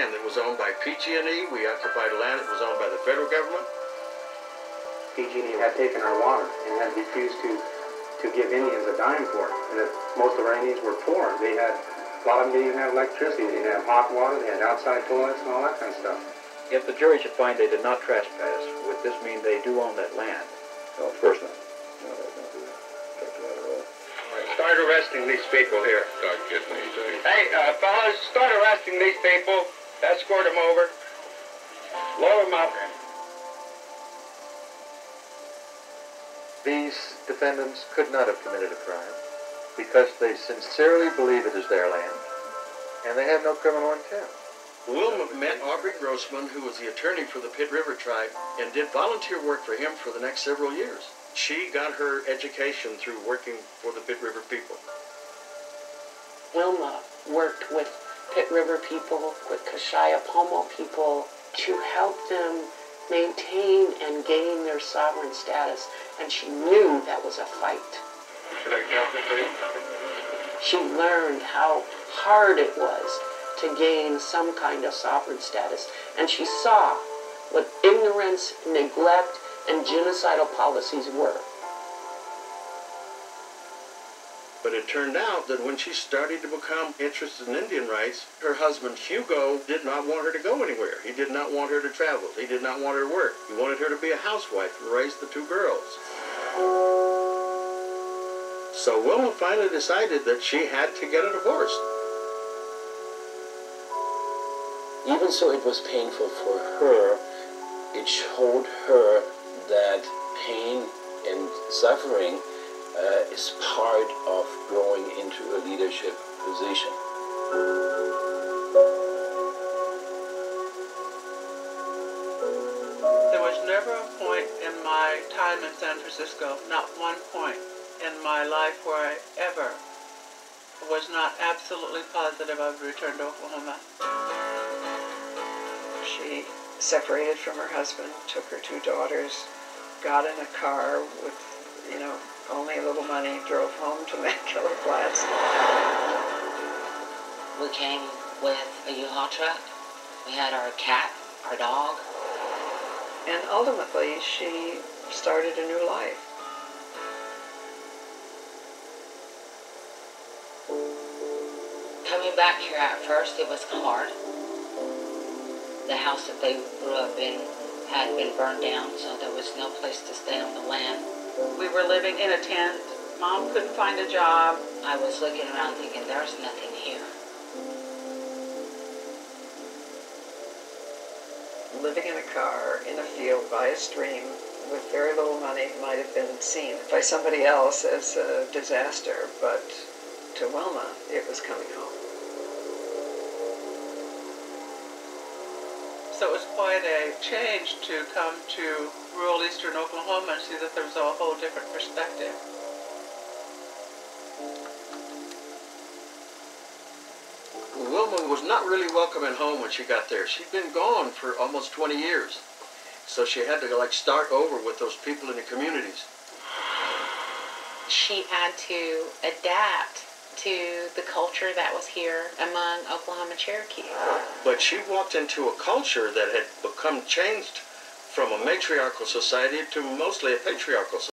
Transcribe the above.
land that was owned by PG&E. We occupied land that was owned by the federal government. PG&E had taken our water and had refused to give Indians a dime for it. And most of our Indians were poor. They had, a lot of them didn't even have electricity. They didn't have hot water. They had outside toilets and all that kind of stuff. If the jury should find they did not trespass, would this mean they do own that land? No, of course not. No, that's not the object of that at all. All right, start arresting these people here. Start getting these things. Hey, fellas, start arresting these people. Escort them over. Load them up. These defendants could not have committed a crime because they sincerely believe it is their land and they have no criminal intent. Wilma met Aubrey Grossman, who was the attorney for the Pit River tribe, and did volunteer work for him for the next several years. She got her education through working for the Pit River people. Wilma worked with Pit River people, with Kashaya-Pomo people, to help them maintain and gain their sovereign status, and she knew that was a fight. Should I count this for you? She learned how hard it was to gain some kind of sovereign status, and she saw what ignorance, neglect, and genocidal policies were. But it turned out that when she started to become interested in Indian rights, her husband Hugo did not want her to go anywhere. He did not want her to travel. He did not want her to work. He wanted her to be a housewife and raise the two girls. So Wilma finally decided that she had to get a divorce. Even so it was painful for her, it showed her that pain and suffering is part of growing into a leadership position. There was never a point in my time in San Francisco, not one point in my life where I ever was not absolutely positive I would return to Oklahoma. She separated from her husband, took her two daughters, got in a car with, only a little money, drove home to Killer Flats. We came with a U-Haul truck. We had our cat, our dog. And ultimately, she started a new life. Coming back here at first, it was hard. The house that they grew up in had been burned down, so there was no place to stay on the land. We were living in a tent. Mom couldn't find a job. I was looking around thinking, there's nothing here. Living in a car, in a field, by a stream, with very little money, might have been seen by somebody else as a disaster, but to Wilma, it was coming home. So it was quite a change to come to rural eastern Oklahoma and see that there was a whole different perspective. Wilma was not really welcome at home when she got there. She'd been gone for almost 20 years. So she had to start over with those people in the communities. She had to adapt to the culture that was here among Oklahoma Cherokee. But she walked into a culture that had become changed from a matriarchal society to mostly a patriarchal society.